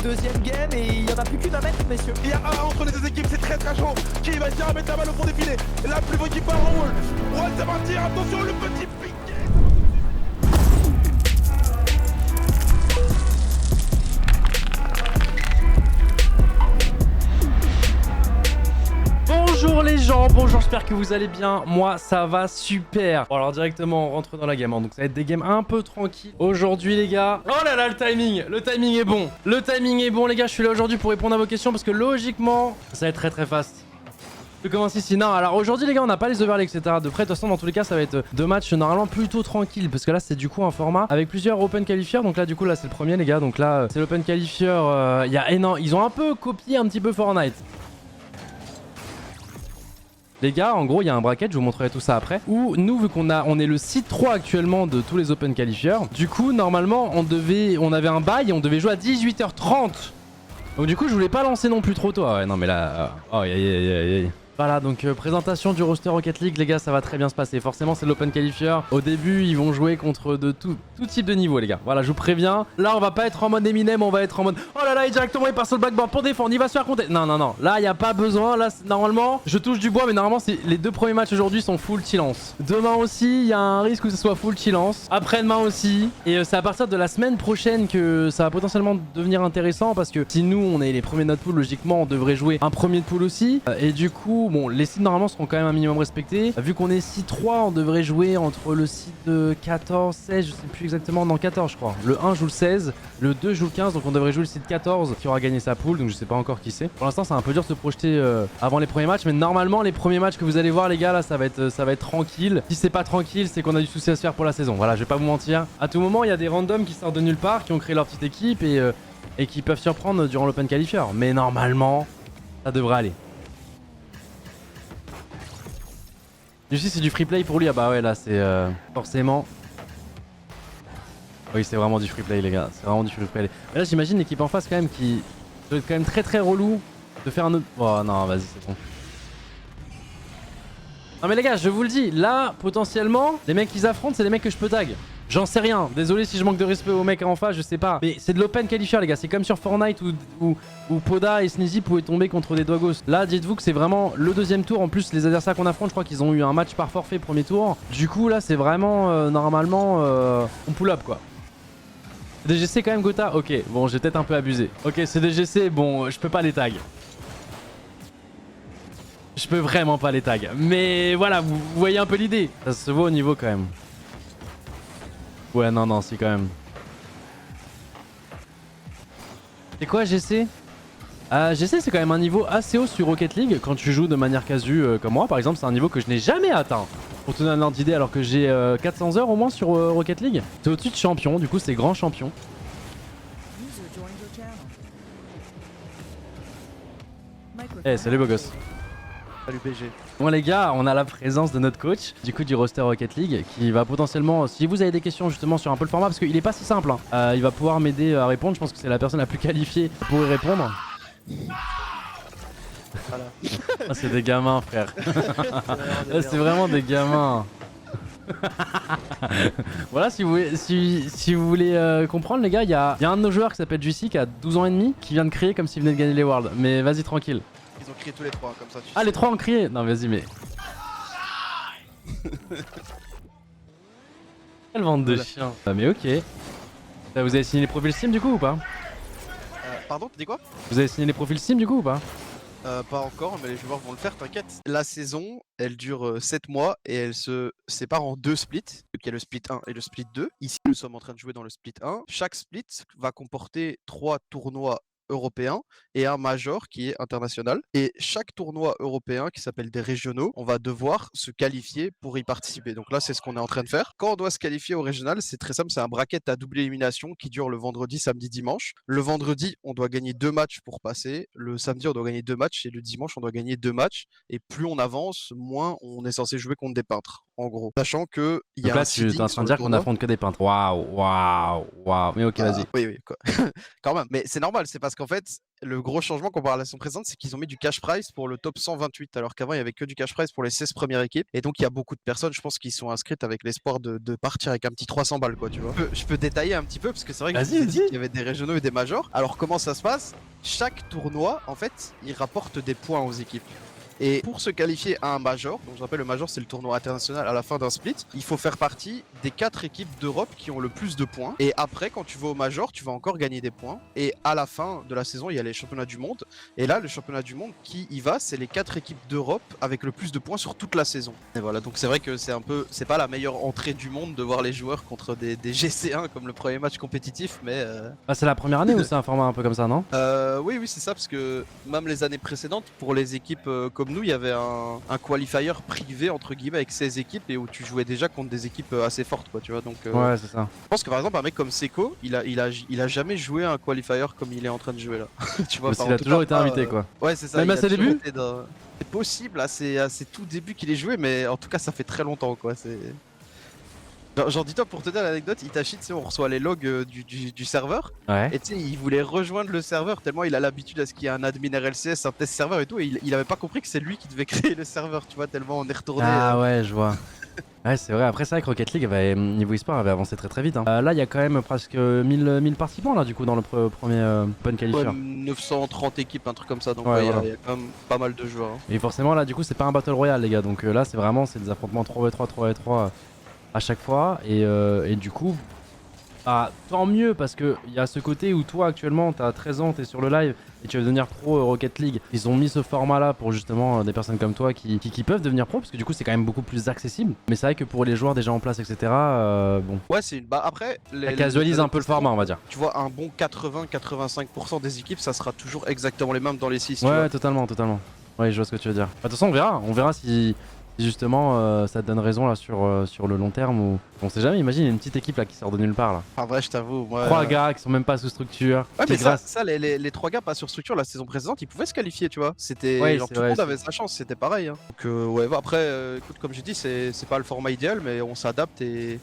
deuxième game et il n'y en a plus qu'une à mettre, messieurs. Il y a un entre les deux équipes, c'est très très chaud. Qui va dire à mettre la balle au fond des filets? La plus bonne qui part en wall. Wall, c'est parti, attention, le petit piqué. Bonjour les gens, bonjour, j'espère que vous allez bien. Moi ça va super. Bon alors directement on rentre dans la game, hein. Donc ça va être des games un peu tranquilles aujourd'hui les gars. Oh là là, le timing est bon. Le timing est bon les gars, je suis là aujourd'hui pour répondre à vos questions parce que logiquement ça va être très très fast. Je commence ici. Non, alors aujourd'hui les gars on n'a pas les overlays etc de près. De toute façon dans tous les cas ça va être deux matchs normalement plutôt tranquilles. Parce que là c'est du coup un format avec plusieurs open qualifiers. Donc là du coup là c'est le premier les gars. Donc là c'est l'open qualifier. Il y a énorme. Ils ont un peu copié un petit peu Fortnite. Les gars, en gros, il y a un bracket, je vous montrerai tout ça après, où nous, vu qu'on est le seed 3 actuellement de tous les open qualifiers, du coup, normalement, on avait un bail et on devait jouer à 18h30. Donc du coup, je voulais pas lancer non plus trop tôt. Ah ouais, non mais là... Oh, aïe, aïe, aïe, aïe. Voilà, donc présentation du roster Rocket League, les gars, ça va très bien se passer. Forcément, c'est l'open qualifier. Au début, ils vont jouer contre de tout type de niveau, les gars. Voilà, je vous préviens. Là, on va pas être en mode Eminem, on va être en mode... Oh là là, et directement, il passe sur le backboard pour défendre. Il va se faire compter. Non, non, non. Là, il n'y a pas besoin. Là, normalement, je touche du bois, mais normalement, les deux premiers matchs aujourd'hui sont full chillance. Demain aussi, il y a un risque que ce soit full chillance. Après-demain aussi. Et c'est à partir de la semaine prochaine que ça va potentiellement devenir intéressant. Parce que si nous, on est les premiers de notre pool, logiquement, on devrait jouer un premier de pool aussi. Et du coup... Bon, les seeds normalement seront quand même un minimum respectés. Vu qu'on est seed 3, on devrait jouer entre le seed de 14, 16, je sais plus exactement, non 14 je crois. Le 1 joue le 16, le 2 joue le 15, donc on devrait jouer le seed 14 qui aura gagné sa pool, donc je sais pas encore qui c'est. Pour l'instant c'est un peu dur de se projeter avant les premiers matchs, mais normalement les premiers matchs que vous allez voir les gars là ça va être tranquille. Si c'est pas tranquille, c'est qu'on a du souci à se faire pour la saison. Voilà, je vais pas vous mentir. À tout moment il y a des randoms qui sortent de nulle part, qui ont créé leur petite équipe et qui peuvent surprendre durant l'open qualifier. Mais normalement, ça devrait aller. Ici c'est du free play pour lui, ah bah ouais là c'est forcément... Oui c'est vraiment du free play les gars, c'est vraiment du free play. Mais là j'imagine l'équipe en face quand même qui doit être quand même très très relou de faire un autre... Oh non vas-y c'est bon. Non mais les gars je vous le dis, là potentiellement les mecs qu'ils affrontent c'est les mecs que je peux tag. J'en sais rien, désolé si je manque de respect aux mecs en face, je sais pas. Mais c'est de l'open qualifier les gars, c'est comme sur Fortnite où Poda et Sneezy pouvaient tomber contre des Dogos. Là dites-vous que c'est vraiment le deuxième tour, en plus les adversaires qu'on affronte je crois qu'ils ont eu un match par forfait premier tour. Du coup là c'est vraiment normalement on pull up quoi. DGC quand même Gotha, ok bon j'ai peut-être un peu abusé. Ok c'est DGC, bon je peux pas les tag. Je peux vraiment pas les tag. Mais voilà vous voyez un peu l'idée. Ça se voit au niveau quand même. Ouais non non si quand même. C'est quoi GC? GC c'est quand même un niveau assez haut sur Rocket League quand tu joues de manière casu comme moi par exemple. C'est un niveau que je n'ai jamais atteint. Pour te donner un ordre d'idée alors que j'ai 400 heures au moins sur Rocket League. C'est au-dessus de champion, du coup c'est grand champion. Eh salut beau gosse. Salut BG. Bon les gars, on a la présence de notre coach, du coup du roster Rocket League, qui va potentiellement, si vous avez des questions justement sur un peu le format, parce qu'il est pas si simple, hein, il va pouvoir m'aider à répondre, je pense que c'est la personne la plus qualifiée pour y répondre. Voilà. Oh, c'est des gamins frère. C'est vraiment des gamins. Voilà si vous voulez comprendre les gars, il y a un de nos joueurs qui s'appelle Juicy qui a 12 ans et demi, qui vient de crier comme s'il venait de gagner les Worlds, mais vas-y tranquille. Ils ont crié tous les trois comme ça. Ah les trois ont crié. Non vas-y mais... Quelle vente de chiens. Ah mais ok. Vous avez signé les profils Steam du coup ou pas? Pardon, tu dis quoi? Vous avez signé les profils Steam du coup ou pas? Pas encore, mais les joueurs vont le faire, t'inquiète. La saison, elle dure 7 mois et elle se sépare en deux splits. Il y a le split 1 et le split 2. Ici, nous sommes en train de jouer dans le split 1. Chaque split va comporter 3 tournois européen et un major qui est international. Et chaque tournoi européen qui s'appelle des régionaux, on va devoir se qualifier pour y participer. Donc là, c'est ce qu'on est en train de faire. Quand on doit se qualifier au régional, c'est très simple, c'est un bracket à double élimination qui dure le vendredi, samedi, dimanche. Le vendredi, on doit gagner 2 matchs pour passer. Le samedi, on doit gagner 2 matchs et le dimanche, on doit gagner 2 matchs. Et plus on avance, moins on est censé jouer contre des peintres. en gros. Sachant que il y Donc a là, un tu es seeding en sur train de le dire qu'on tournoi. affronte que des peintres. Waouh. Mais ok, vas-y. Oui, oui, quoi. Quand même. Mais c'est normal, c'est parce qu'en fait, le gros changement comparé à la saison précédente, c'est qu'ils ont mis du cash prize pour le top 128, alors qu'avant, il y avait que du cash prize pour les 16 premières équipes. Et donc, il y a beaucoup de personnes, je pense, qui sont inscrites avec l'espoir de partir avec un petit 300 balles, quoi, tu vois. Je peux détailler un petit peu, parce que c'est vrai que je Vas-y, vous ai dit vas-y. qu'il y avait des régionaux et des majors. Alors, comment ça se passe? Chaque tournoi, en fait, il rapporte des points aux équipes. Et pour se qualifier à un major, donc je rappelle le major c'est le tournoi international à la fin d'un split, il faut faire partie des 4 équipes d'Europe qui ont le plus de points. Et après quand tu vas au major, tu vas encore gagner des points. Et à la fin de la saison, il y a les championnats du monde. Et là, le championnat du monde qui y va, c'est les 4 équipes d'Europe avec le plus de points sur toute la saison. Et voilà, donc c'est vrai que c'est pas la meilleure entrée du monde de voir les joueurs contre des GC1 comme le premier match compétitif, mais Ah, c'est la première année ou c'est un format un peu comme ça, non? oui, c'est ça, parce que même les années précédentes, pour les équipes comme nous, il y avait un qualifier privé, entre guillemets, avec 16 équipes et où tu jouais déjà contre des équipes assez fortes, quoi, tu vois. Donc, Ouais, c'est ça. je pense que par exemple, un mec comme Seco, il a jamais joué un qualifier comme il est en train de jouer là. Tu vois, Parce enfin, qu'il en a tout toujours cas, été pas, invité, quoi. Ouais, c'est ça. Même il à a ses toujours débuts été C'est possible, à ses tout débuts qu'il ait joué, mais en tout cas, ça fait très longtemps, quoi. C'est. Genre, dis-toi, pour te dire l'anecdote, Itachi, tu sais, on reçoit les logs du serveur. Ouais. Et tu sais, il voulait rejoindre le serveur tellement il a l'habitude à ce qu'il y ait un admin RLCS, un test serveur et tout. Et il avait pas compris que c'est lui qui devait créer le serveur, tu vois, tellement on est retourné. Ah ouais, je vois. Ouais, c'est vrai. Après, c'est vrai que Rocket League, niveau e-sport, avait avancé très vite. Hein. Là, il y a quand même presque 1000 participants, là, du coup, dans le premier Open Qualifier. Ouais, 930 équipes, un truc comme ça. Donc, Ouais, il voilà. y a quand même pas mal de joueurs. Hein. Et forcément, là, du coup, c'est pas un Battle Royale, les gars. Donc là, c'est vraiment des affrontements 3v3, 3v3 à chaque fois. Et du coup, bah, tant mieux, parce qu'il y a ce côté où toi, actuellement, t'as 13 ans, t'es sur le live et tu veux devenir pro Rocket League. Ils ont mis ce format-là pour justement des personnes comme toi qui peuvent devenir pro, parce que du coup, c'est quand même beaucoup plus accessible. Mais c'est vrai que pour les joueurs déjà en place, etc., bon, Ouais, c'est une. Bah, après, ça casualise un peu le format, on va dire. Tu vois, un bon 80-85% des équipes, ça sera toujours exactement les mêmes dans les 6. Ouais, totalement. Ouais, je vois ce que tu veux dire. Bah, de toute façon, on verra si justement ça te donne raison là sur le long terme ou on sait jamais. Imagine, il y a une petite équipe là qui sort de nulle part là. En vrai, je t'avoue, moi. 3 gars qui sont même pas sous structure. Ouais, qui mais grâce... ça les 3 gars pas sur structure la saison précédente, ils pouvaient se qualifier, tu vois. C'était Ouais, genre c'est tout le vrai, monde avait sa chance, c'était pareil. Hein. Donc ouais, bah, après, écoute, comme j'ai dit, c'est pas le format idéal, mais on s'adapte et.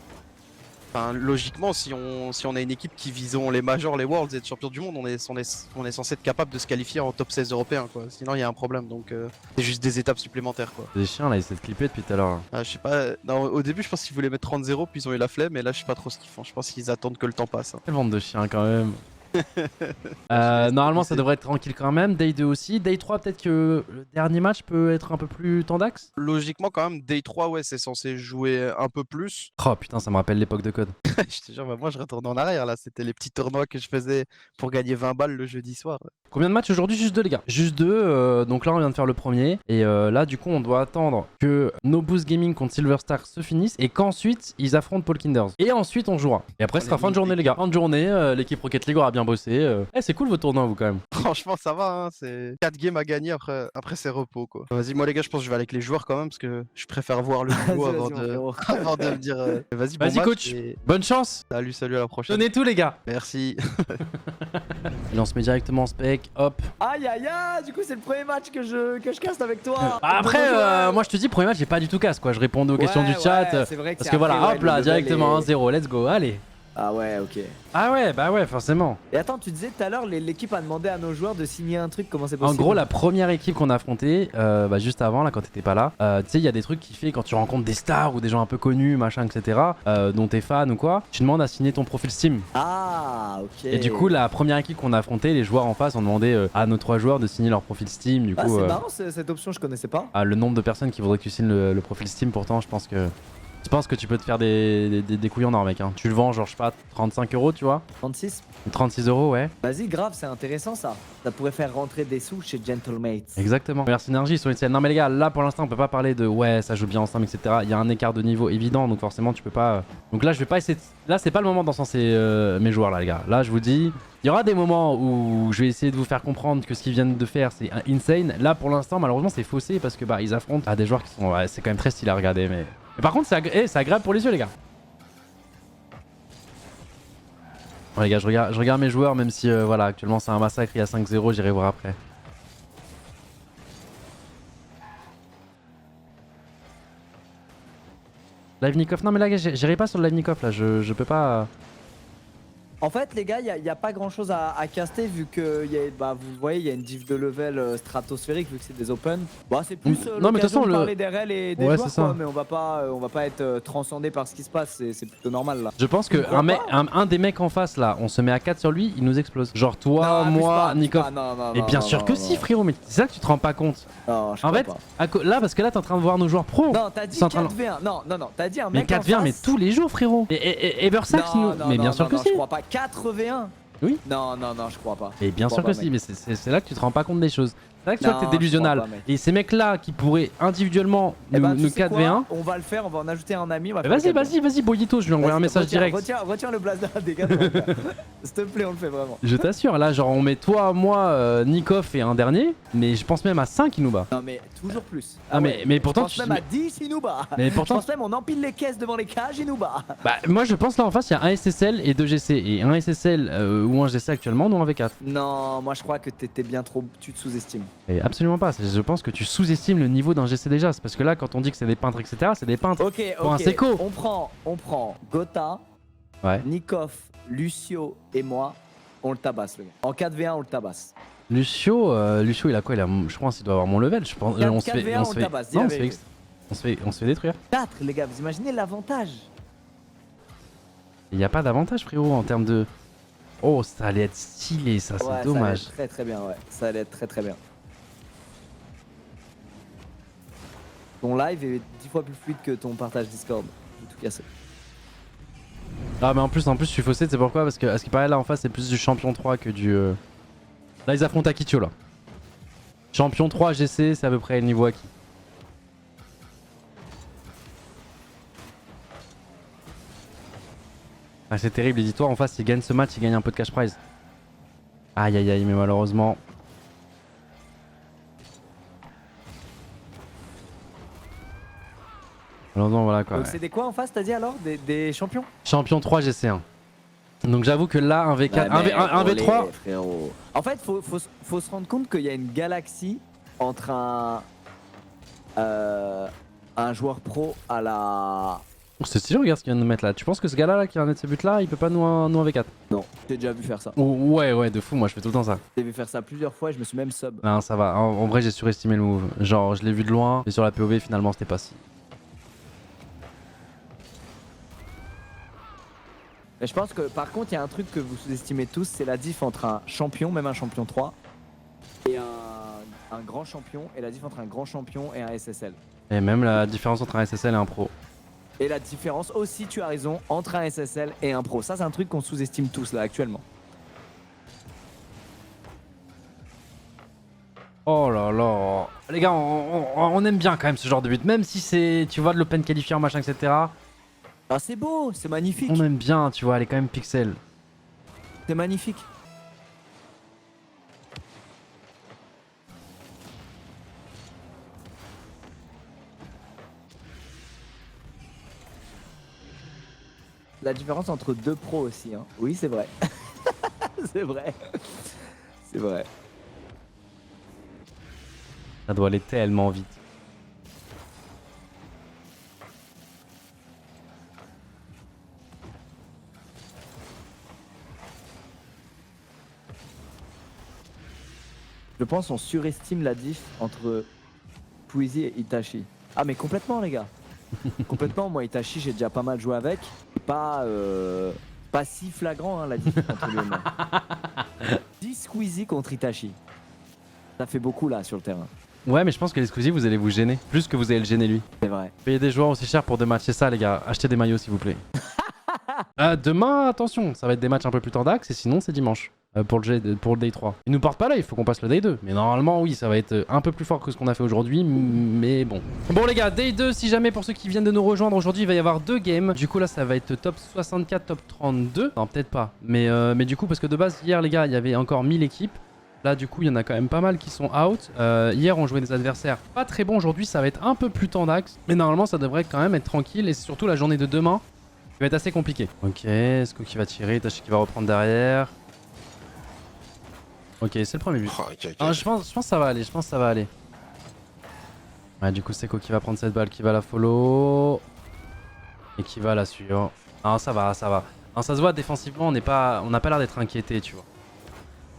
Enfin, logiquement, si on a une équipe qui visons les majors, les worlds et être champion du monde, on est censé être capable de se qualifier en top 16 européen, quoi. Sinon, il y a un problème, donc c'est juste des étapes supplémentaires, quoi. Des chiens là, ils essaient de clipper depuis tout à l'heure. Ah, je sais pas, non, au début, je pense qu'ils voulaient mettre 30-0, puis ils ont eu la flemme, et là, je sais pas trop ce qu'ils font. Je pense qu'ils attendent que le temps passe. Hein. Quelle bande de chiens quand même. Normalement ça devrait être tranquille quand même. Day 2 aussi. Day 3 peut-être que le dernier match peut être un peu plus tendax. Logiquement quand même, Day 3 ouais c'est censé jouer un peu plus. Oh putain, ça me rappelle l'époque de code. Je te jure, bah, moi je retourne en arrière là, c'était les petits tournois que je faisais pour gagner 20 balles le jeudi soir. Combien de matchs aujourd'hui? Juste 2 les gars. Juste 2, donc là on vient de faire le premier. Et là du coup on doit attendre que No Boost Gaming contre Silver Star se finissent et qu'ensuite ils affrontent Paul Kinders. Et ensuite on jouera. Et après ce sera fin de journée les gars. Fin de journée, l'équipe Rocket League aura bien bossé. C'est cool vos tournois vous quand même. Franchement ça va, hein, c'est 4 games à gagner, après c'est repos quoi. Vas-y moi les gars, je pense que je vais aller avec les joueurs quand même parce que je préfère voir le niveau avant de me dire vas-y bon match coach, et... bonne chance. Salut à la prochaine. Donnez tout les gars. Merci. Il lance met directement en spec, hop. Aïe aïe aïe, du coup c'est le premier match que je caste avec toi. Après, moi je te dis, premier match j'ai pas du tout casse quoi. Je répondais aux questions du chat. Parce que voilà, hop là, directement 1-0, let's go, allez. Ah ouais, ok. Ah ouais, bah ouais, forcément. Et attends, tu disais tout à l'heure, l'équipe a demandé à nos joueurs de signer un truc, comment c'est possible? En gros, la première équipe qu'on a affrontée, juste avant, là, quand t'étais pas là, tu sais, il y a des trucs qui fait quand tu rencontres des stars ou des gens un peu connus, machin, etc., dont t'es fan ou quoi, tu demandes à signer ton profil Steam. Ah, ok. Et du coup, la première équipe qu'on a affrontée, les joueurs en face ont demandé à nos 3 joueurs de signer leur profil Steam. Du coup, c'est marrant cette option, je connaissais pas. Le nombre de personnes qui voudraient que tu signes le profil Steam, pourtant, je pense que tu peux te faire des couillons en or, mec. Hein. Tu le vends, genre, je sais pas, 35 €, tu vois. 36. 36 €, ouais. Vas-y, grave, c'est intéressant ça. Ça pourrait faire rentrer des sous chez Gentlemates. Exactement. Merci Synergie, sur une Non, mais les gars, là pour l'instant, on peut pas parler de ouais, ça joue bien ensemble, etc. Il y a un écart de niveau évident, donc forcément, tu peux pas. Donc là, je vais pas essayer. Là, c'est pas le moment d'encenser mes joueurs, là, les gars. Là, je vous dis, il y aura des moments où je vais essayer de vous faire comprendre que ce qu'ils viennent de faire, c'est insane. Là, pour l'instant, malheureusement, c'est faussé parce que ils affrontent des joueurs qui sont. Ouais, c'est quand même très stylé à regarder, mais par contre, c'est agréable pour les yeux, les gars. Bon, les gars, je regarde mes joueurs, même si voilà, actuellement c'est un massacre, il y a 5-0, j'irai voir après. Live Nikoff. Non mais là j'irai pas sur le live Nikoff là, je peux pas. En fait, les gars, il n'y a pas grand chose à caster vu que vous voyez, il y a une diff de level stratosphérique vu que c'est des open. Bah, c'est plus non, mais de toute façon, de parler des RL et des ouais, joueurs, ça. quoi, mais on va pas être transcendé par ce qui se passe, c'est plutôt normal là. Je pense que un des mecs en face là, on se met à 4 sur lui, il nous explose. Genre toi, Non, moi, abuse pas, Nikoff. non, Et bien sûr que si, frérot, mais c'est ça que tu te rends pas compte. Non, je En crois fait, pas. là, parce que là, t'es en train de voir nos joueurs pro. Non, t'as dit Ils sont en train de- 4v1. Non, t'as dit un Mais mec 4v1, en face. mais tous les jours, frérot. Et Eversax, Non, mais bien sûr que si. je crois pas. 4v1. Oui. Non, je crois pas. Et bien Je sûr crois que pas, si, mec. mais c'est là que tu te rends pas compte des choses. C'est là que tu vois que Non, t'es je délusionnal. crois pas, mec. Et ces mecs-là qui pourraient individuellement Eh nous, ben, tu nous sais 4v1. quoi, on va le faire, on va en ajouter un ami. On va Mais faire vas-y, 4v1. Boyito, je lui envoie un message direct. Retiens le blaze des gars. S'il te plaît, on le fait vraiment. Je t'assure, là, genre, on met toi, moi, Nikoff et un dernier. Mais je pense même à 5 il nous bat. Non, mais toujours plus. Ah, mais pourtant, je pense même à 10, il nous bat. Mais Je pourtant, pense même on empile les caisses devant les cages, il nous bat. bah, moi je pense là en face, il y a un SSL et 2 GC. Et un SSL ou un GC actuellement, nous en V4. Non, moi je crois que t'es bien trop. Tu te sous-estimes. Et absolument pas. Je pense que tu sous-estimes le niveau d'un GC déjà. C'est parce que là, quand on dit que c'est des peintres, etc., c'est des peintres. Ok, Pour un ok. Seco. On prend Gotha, Ouais. Nikoff, Lucio et moi. On le tabasse, le gars. En 4v1, on le tabasse. Lucio, il a quoi? Je pense qu'il doit avoir mon level. Je pense. 4v1, On se fait. on le tabasse, dis Non, la on se fait. vérité. On se fait détruire. 4, les gars, vous imaginez l'avantage? Il n'y a pas d'avantage, frérot, en termes de. Oh, ça allait être stylé, ça, c'est Ouais, dommage. Ça allait être très bien, ouais. Ça allait être très bien. Ton live est 10 fois plus fluide que ton partage Discord. J'ai tout cassé. Ah, mais en plus, je suis faussé, c'est pourquoi? Parce que, à ce qui paraît, là en face, c'est plus du champion 3 que du. Là, ils affrontent Akitio, là. Champion 3 GC, c'est à peu près le niveau acquis. Ah, c'est terrible, et dis-toi, en face, s'il gagne ce match, il gagne un peu de cash prize. Aïe aïe aïe, mais malheureusement. Malheureusement, voilà quoi. Donc Ouais. c'est des quoi en face, t'as dit alors? Des champions? Champion 3 GC1. Donc j'avoue que là, un V4, un V3. Frérot. En fait, faut se rendre compte qu'il y a une galaxie entre un joueur pro à la. Oh, c'est stylé, regarde ce qu'il vient de nous mettre là. Tu penses que ce gars-là qui vient de mettre ce but-là, il peut pas nous un V4? Non, j'ai déjà vu faire ça. Ouais, de fou, moi je fais tout le temps ça. J'ai vu faire ça plusieurs fois et je me suis même sub. Non, ça va. En vrai, j'ai surestimé le move. Genre, je l'ai vu de loin, et sur la POV, finalement, c'était pas si. Mais je pense que par contre, il y a un truc que vous sous-estimez tous, c'est la diff entre un champion, même un champion 3, et un grand champion, et la diff entre un grand champion et un SSL. Et même la différence entre un SSL et un pro. Et la différence aussi, tu as raison, entre un SSL et un pro. Ça, c'est un truc qu'on sous-estime tous là actuellement. Oh là là. Les gars, on aime bien quand même ce genre de but. Même si c'est, tu vois, de l'open qualifier, machin, etc. Ah, c'est beau, c'est magnifique. On aime bien, tu vois, elle est quand même pixel. C'est magnifique. La différence entre deux pros aussi, hein. Oui, c'est vrai. C'est vrai. C'est vrai. Ça doit aller tellement vite. Je pense qu'on surestime la diff entre Squeezie et Itachi. Ah mais complètement les gars. Complètement, moi Itachi j'ai déjà pas mal joué avec. Pas si flagrant hein, la diff entre lui et moi. 10 Squeezie contre Itachi. Ça fait beaucoup là sur le terrain. Ouais, mais je pense que les Squeezie, vous allez vous gêner. Plus que vous allez le gêner lui. C'est vrai. Payez des joueurs aussi chers pour des matchs, c'est ça les gars. Achetez des maillots s'il vous plaît. Demain, attention, ça va être des matchs un peu plus tard d'axe et sinon c'est dimanche. Pour le day 3. Il nous porte pas là, il faut qu'on passe le day 2. Mais normalement, oui, ça va être un peu plus fort que ce qu'on a fait aujourd'hui. Mais bon. Bon, les gars, day 2, si jamais pour ceux qui viennent de nous rejoindre aujourd'hui, il va y avoir 2 games. Du coup, là, ça va être top 64, top 32. Non, peut-être pas. Mais du coup, parce que de base, hier, les gars, il y avait encore 1000 équipes. Là, du coup, il y en a quand même pas mal qui sont out. Hier, on jouait des adversaires pas très bons. Aujourd'hui, ça va être un peu plus tendax. Mais normalement, ça devrait quand même être tranquille. Et c'est surtout la journée de demain qui va être assez compliquée. Ok, Sko qui va tirer, Tachi qui va reprendre derrière. Ok, c'est le premier but. Oh, ok. Ah, je pense que ça va aller, Ouais, du coup, Seko qui va prendre cette balle, qui va la follow. Et qui va la suivre. Non, ça va, ça va. Non, ça se voit défensivement, on n'a pas l'air d'être inquiété, tu vois.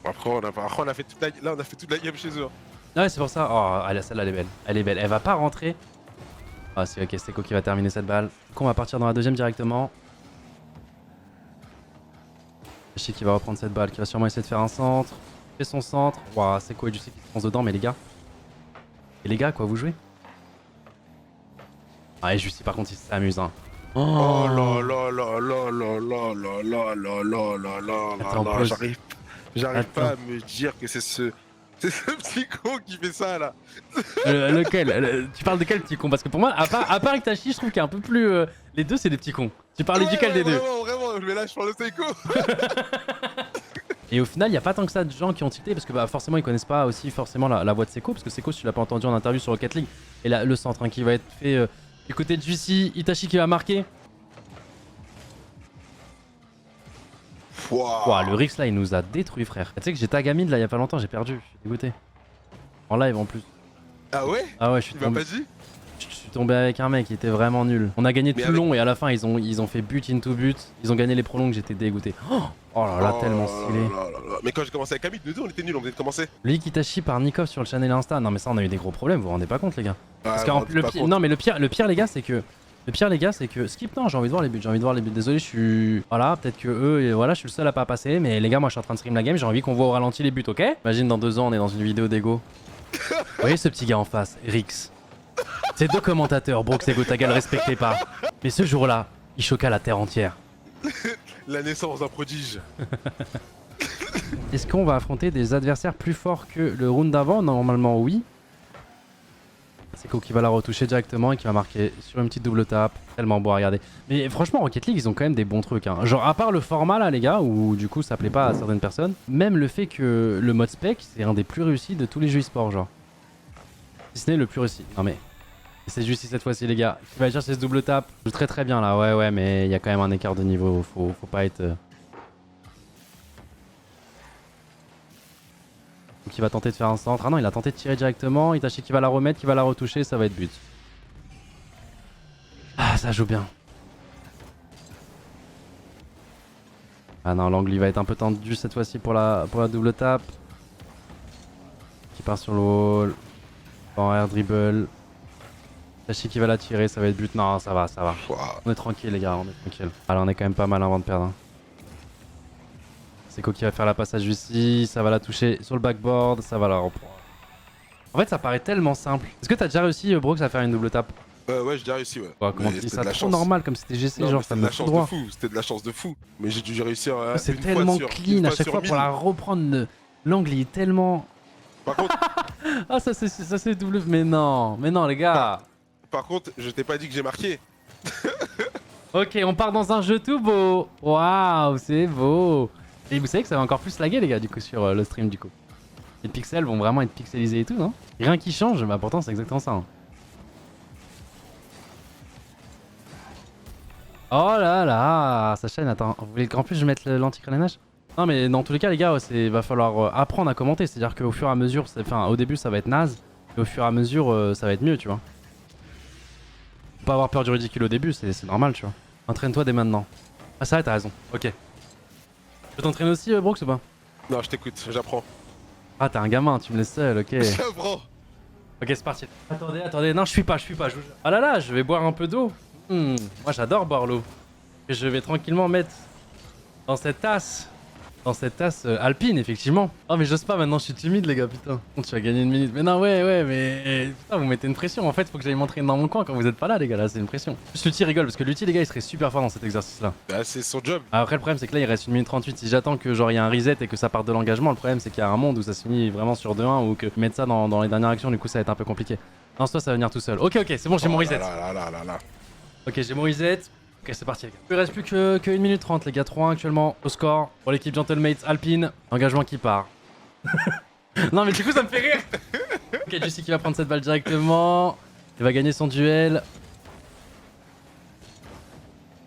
Après, on a fait toute la... Là, on a fait toute la game chez eux. Ouais, c'est pour ça. Oh, celle-là, elle est belle. Elle est belle. Elle va pas rentrer. Ah, c'est ok, Seco qui va terminer cette balle. Du coup, on va partir dans la deuxième directement. Je sais qu'il va reprendre cette balle, qui va sûrement essayer de faire un centre. Il fait son centre. Waouh, Seco et Juicy qui se foncent dedans, mais les gars. Et les gars, quoi, vous jouez? Ah, et Juicy, par contre, il s'amuse, hein. Oh là là là là là là là là là là là là Attends, là, pause. j'arrive pas à me dire que c'est ce petit con qui fait ça là. Lequel Tu parles de quel petit con? Parce que pour moi, à part Itachi, je trouve qu'il est un peu plus... Les deux, c'est des petits cons. Tu parlais duquel des deux? Vraiment, mais là je parle de Seiko. Et au final, il n'y a pas tant que ça de gens qui ont tilté parce que bah, forcément, ils connaissent pas aussi forcément la voix de Seiko. Parce que Seiko, si tu l'as pas entendu en interview sur Rocket League, et là, le centre hein, qui va être fait du côté de Juicy, Itachi qui va marquer. Wow, le Rix là, il nous a détruit, frère. Tu sais que j'ai Tagamid là il y a pas longtemps, j'ai perdu. Je suis dégoûté. En live en plus. Ah ouais? Ah ouais, je suis Tu m'as pas dit? Je suis tombé avec un mec qui était vraiment nul. On a gagné tout le long et à la fin ils ont fait but into but. Ils ont gagné les prolongues, j'étais dégoûté. Oh là là, tellement stylé. Mais quand j'ai commencé avec Hamid, nous deux on était nuls, on venait de commencer. Le leak Itachi par Nikov sur le channel Insta. Non mais ça on a eu des gros problèmes, vous vous rendez pas compte les gars. Parce que non mais le pire les gars c'est que skip non, j'ai envie de voir les buts, Désolé, je suis voilà, peut-être que eux et voilà, je suis le seul à pas passer mais les gars, moi je suis en train de stream la game, j'ai envie qu'on voit au ralenti les buts, OK? Imagine dans 2 ans on est dans une vidéo d'ego. Vous voyez ce petit gars en face, Rix. Ces deux commentateurs, Brooks et Gotaga le respectaient pas. Mais ce jour-là, il choqua la terre entière. La naissance d'un prodige. Est-ce qu'on va affronter des adversaires plus forts que le round d'avant? Normalement oui. Seco qui va la retoucher directement et qui va marquer sur une petite double tape. Tellement beau à regarder. Mais franchement, Rocket League, ils ont quand même des bons trucs. Hein. Genre, à part le format là, les gars, où du coup ça plaît pas à certaines personnes, même le fait que le mode spec, c'est un des plus réussis de tous les jeux e-sport, genre. Si ce n'est le plus réussi. Non mais. C'est juste cette fois-ci, les gars. Qui va chercher ce double tape. Joue très très bien là. Ouais, mais il y a quand même un écart de niveau. Faut pas être. Qui va tenter de faire un centre. Ah non, il a tenté de tirer directement. Itachi qui va la remettre, qui va la retoucher, ça va être but. Ah, ça joue bien. Ah non, l'angle il va être un peu tendu cette fois-ci pour la double tape. Qui part sur le wall. En air dribble. Itachi qui va la tirer, ça va être but. Non, ça va, ça va. Wow. On est tranquille les gars, on est tranquille. Alors on est quand même pas mal avant de perdre. Hein. Seco qui va faire la passage ici, ça va la toucher sur le backboard, ça va la reprendre. En fait ça paraît tellement simple. Est-ce que t'as déjà réussi Brooks à faire une double tape? Ouais, j'ai déjà réussi, ouais. Comment tu dis ça? Trop normal comme c'était GC, genre ça me fout droit. C'était de la chance de fou. Mais j'ai dû réussir à. C'est tellement clean à chaque fois pour la reprendre. L'angle il est tellement. Par contre. Ah ça c'est double. Mais non les gars. Par contre, je t'ai pas dit que j'ai marqué. Ok, on part dans un jeu tout beau. Waouh, c'est beau. Et vous savez que ça va encore plus laguer les gars du coup sur le stream du coup. Les pixels vont vraiment être pixelisés et tout, non? Rien qui change, bah pourtant c'est exactement ça. Hein. Oh là là, sa chaîne, attends, vous voulez qu'en plus je mette l'anti-crénage? Non mais dans tous les cas les gars, va falloir apprendre à commenter, c'est-à-dire qu'au fur et à mesure, enfin au début ça va être naze, et au fur et à mesure ça va être mieux, tu vois. Faut pas avoir peur du ridicule au début, c'est normal, tu vois. Entraîne-toi dès maintenant. Ah ça va, t'as raison, ok. Tu peux t'entraîner aussi Brooks ou pas? Non, je t'écoute, j'apprends. Ah t'es un gamin, tu me laisses seul, ok. J'apprends. Ok c'est parti. Attendez, non je fuis pas, je vous jure. Ah là là, je vais boire un peu d'eau. Moi j'adore boire l'eau. Et je vais tranquillement mettre dans cette tasse alpine effectivement. Oh mais j'ose pas maintenant, je suis timide les gars, putain. Tu vas gagner une minute. Mais non ouais mais putain vous mettez une pression en fait, faut que j'aille m'entraîner dans mon coin quand vous êtes pas là les gars, là c'est une pression. Juste Lutti rigole parce que Lutti les gars il serait super fort dans cet exercice là. Bah c'est son job. Après le problème c'est que là il reste 1 minute 38, si j'attends que genre il y a un reset et que ça parte de l'engagement, le problème c'est qu'il y a un monde où ça se finit vraiment sur 2-1 ou que mettre ça dans les dernières actions du coup ça va être un peu compliqué. Non toi ça va venir tout seul. Ok c'est bon j'ai mon reset. Ok j'ai mon reset. Ok c'est parti les gars. Il reste plus que 1 minute 30 les gars, 3-1 actuellement au score pour l'équipe Gentlemates Alpine. Engagement qui part. Non mais du coup ça me fait rire. Ok Juicy qui va prendre cette balle directement. Il va gagner son duel.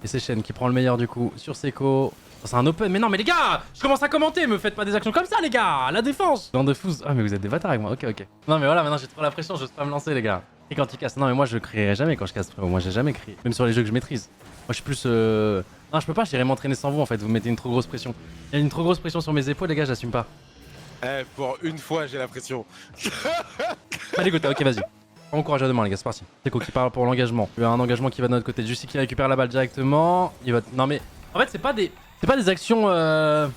Et c'est Shen qui prend le meilleur du coup sur Seco. Oh, c'est un open, mais non mais les gars, je commence à commenter, me faites pas des actions comme ça les gars, la défense. Bande de fous. Ah mais vous êtes des bâtards avec moi, ok. Non mais voilà, maintenant j'ai trop la pression, j'ose pas me lancer les gars. Et quand il casse, non mais moi je crierai jamais quand je casse, frérot. Moi j'ai jamais crié, même sur les jeux que je maîtrise. Moi je suis plus non je peux pas, j'irai m'entraîner sans vous en fait, vous mettez une trop grosse pression. Il y a une trop grosse pression sur mes épaules les gars, j'assume pas. Eh, pour une fois, j'ai la pression. Allez go, ok vas-y. Encourage à demain les gars, c'est parti. Seco qui parle pour l'engagement. Il y a un engagement qui va de notre côté. Jussi qui récupère la balle directement. Il va... Non mais en fait c'est pas des actions Ah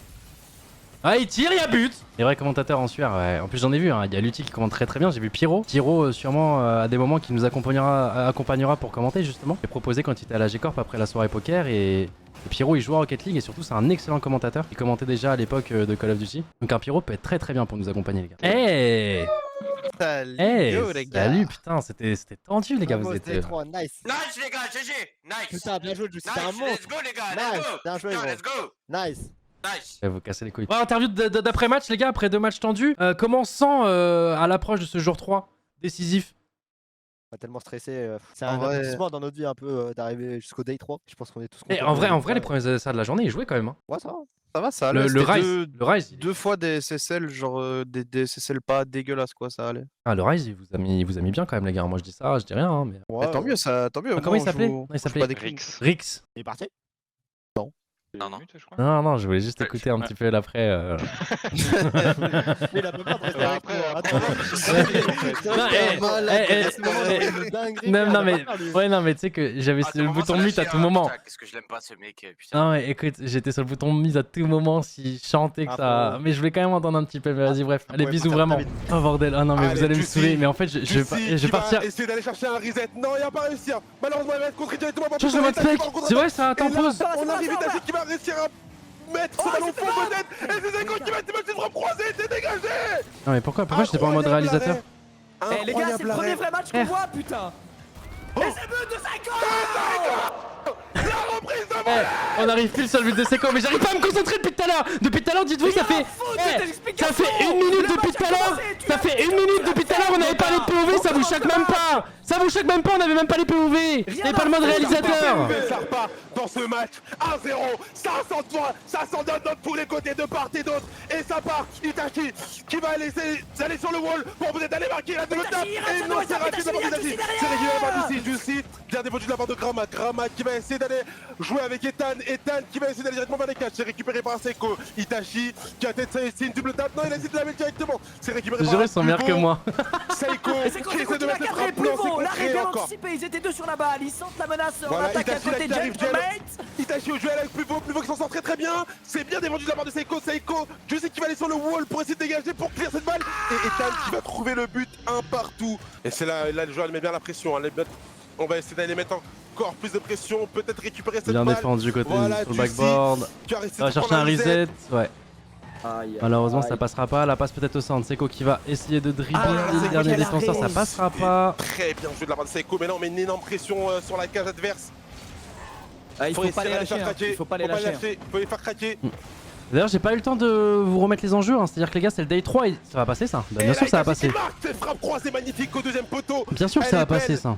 il tire, il y a but. Les vrais commentateurs en sueur, ouais. En plus j'en ai vu, hein. Il y a Lutti qui commente très très bien, j'ai vu Pyro. Pyro sûrement à des moments qui nous accompagnera pour commenter justement. J'ai proposé quand il était à la G-Corp après la soirée poker et Pyro il joue à Rocket League et surtout c'est un excellent commentateur. Il commentait déjà à l'époque de Call of Duty. Donc un Pyro peut être très très bien pour nous accompagner les gars. Hey, Salut, les gars. salut putain, c'était tendu les gars, vous êtes... Nice. Nice les gars, GG. Nice. Putain, bien joué, Juicy, t'es un Nice, monstre. let's go les gars, Nice, let's go. bien joué, Putain, gros. let's go. Nice. Nice. Vous cassez les couilles. Ouais, interview d'après-match les gars, après 2 matchs tendus. Comment on sent à l'approche de ce jour 3 décisif? Pas tellement stressé. C'est En un vrai- aboutissement dans notre vie un peu d'arriver jusqu'au day 3. Je pense qu'on est tous Et contents. en vrai les premiers adversaires de la journée ils jouaient quand même. Hein. Ouais, ça va. Ça va, ça Le, allait. le c'était Rise, le Rise, deux fois des SSL, genre des SSL pas dégueulasses, quoi, ça allait. Ah, le Rise il vous a mis bien quand même les gars. Moi je dis ça, je dis rien. Hein, mais... Mais tant mieux, ça, tant mieux. au comment il moins, on s'appelait? joue- Il on joue s'appelait pas des cleans. Rix. Il est parti. Non, non. Non, je voulais juste écouter un petit peu l'après. Mais il a pas peur de rester avec Après, moi. après, Non mais ouais non mais tu sais que j'avais Ah, sur le t'as bouton vraiment mute à lâché, tout hein, moment. putain, qu'est-ce que je l'aime pas ce mec, putain. Non mais écoute, j'étais sur le bouton mise à tout moment si je chantais que Ah, ça. bon. Mais je voulais quand même entendre un petit peu. Mais vas-y bref. Allez ouais, bisous partir vraiment. très vite. Oh bordel. Ah non mais Allez, vous allez me Juicy. saouler. Mais en fait je vais Juicy qui partir. va essayer d'aller chercher un reset. Non, il va pas réussir. Malheureusement, il va être contre directement. Change le mode fake. C'est vrai ça attends Et là, pause. on arrive Itachi qui va réussir à mettre ce ballon fond peut-être. Et c'est Zeko qui va te mettre une frappe croisée. T'es dégagé. Non mais pourquoi j'étais pas en mode réalisateur? Eh les gars, c'est le premier vrai match qu'on Eh. voit, putain. Eh, on arrive pile sur le but de Seco, mais j'arrive pas à me concentrer depuis tout à l'heure. Depuis tout à l'heure, dites-vous, ça fait. Ça fait 1 minute depuis tout à l'heure. Ça fait 1 minute depuis tout à l'heure, on avait pas les POV, ça vous choque même pas. Ça vous choque même pas, on avait même pas les POV. C'était pas le mode réalisateur. Mais ça repart dans ce match 1-0, ça s'entend, ça s'en donne dans tous les côtés de part et d'autre. Et ça part, Itachi qui va laisser aller sur le wall pour peut-être aller marquer la double tape. Et non, c'est raté de la part d'Itachi. C'est récupéré par Juicy, Juicy bien défendu de la part de Gramat. Gramat qui va essayer d'aller jouer avec Ethan. Ethan qui va essayer d'aller directement vers les catchs. C'est récupéré par Seiko. Itachi qui a peut-être essayé une double tape. Non, il a essayé de la mettre directement. C'est récupéré Les par jurés sont meilleurs que moi. Seiko Et c'est quand qui essaie de mettre le frappe plus blanc. C'est bon, l'arrêt contré bien encore. anticipé, ils étaient deux sur la balle, ils sentent la menace en Voilà, attaque à Itachi là côté qui de arrive, Gentlemate. Itachi au duel avec Pivot qui s'en sort très très bien. C'est bien défendu de la part de Seiko. Seiko, je sais qu'il va aller sur le wall pour essayer de dégager, pour clear cette balle. Et Ethan qui va trouver le but un partout. Et c'est là le joueur il met bien la pression. Hein. On va essayer d'aller mettre encore plus de pression, peut-être récupérer cette Bien balle. défendu côté Voilà, sur le Juicy backboard. qui a réussi On va de chercher prendre un reset. Ouais. Aïe, Malheureusement aïe. ça passera pas, la passe peut-être au centre. Seco qui va essayer de dribbler Ah, le dernier quel défenseur, ça arrêt. passera pas. Très bien joué de la part de Seiko, mais non, mais une énorme pression sur la cage adverse. Ah, il faut pas les essayer lâcher, d'aller hein. faire craquer. Il faut pas les lâcher. Il faut les faire craquer. D'ailleurs j'ai pas eu le temps de vous remettre les enjeux, hein. C'est-à-dire que les gars c'est le day 3 et ça va passer ça. Bah, bien sûr que ça va passer. Cette frappe croisée magnifique au deuxième poteau. Bien sûr que Elle ça va est belle. passer ça.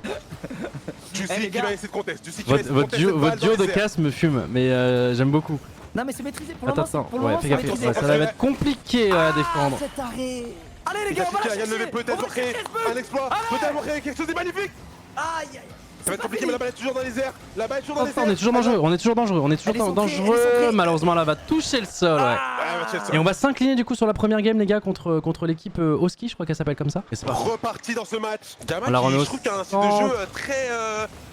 Juicy Eh, les qui gars. va essayer de contester. Juicy qui va essayer de Votre contester cette duo balle dans de les airs. casse me fume, mais j'aime beaucoup. Non mais c'est maîtrisé pour le Attends, moment. attends, Pour le ouais, moment, fais c'est gaffe, maîtrisé. ouais, ça va être compliqué à défendre. Cet arrêt. Allez les gars, Itachi on va qui la vient de lever chercher. peut-être On pour va créer chercher ce but. un exploit. Peut-être pour créer quelque chose de magnifique. Aïe aïe. Ça va être compliqué, mais la balle est toujours dans les airs. La balle est toujours dans les Attends, airs. on est toujours dangereux, on est toujours dangereux, on est Elle est toujours centrée, elle est dangereux. centrée. Malheureusement là va toucher le sol, ouais. Ah, Manchester. Et on va s'incliner du coup sur la première game les gars contre l'équipe Oski, je crois qu'elle s'appelle comme ça. Et c'est pas Reparti dans ce match. Gamma On la remet qui, au je trouve qu'il y a un style de centre. jeu très.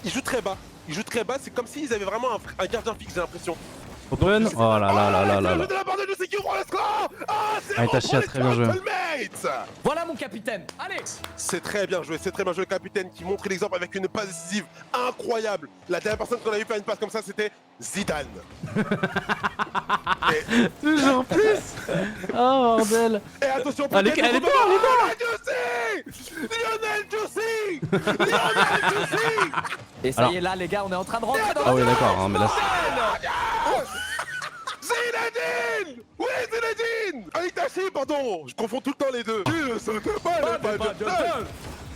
Il joue très bas. Il joue très bas. C'est comme s'ils avaient vraiment un gardien fixe, j'ai l'impression. open. Oh là là là là là là. De la part de Juicy qui ouvre le score. Ah, c'est Ah, Itachi a très bien joué. Voilà mon capitaine. Allez. C'est très bien joué, c'est très bien joué le capitaine qui montre l'exemple avec une passe décisive incroyable. La dernière personne qu'on a vu faire une passe comme ça c'était Zidane. Toujours plus. Oh bordel. Et attention, Elle est peut-être pas contre- là, Lionel Juicy Lionel Juicy Et ça Alors- y est là les gars, on est en train de rentrer dans Ah la oui d'accord, hein, mais là Zinedine. Oui, Zinedine. Ah, Itachi, pardon, je confonds tout le temps les deux. Tu ne sautes pas, le pas de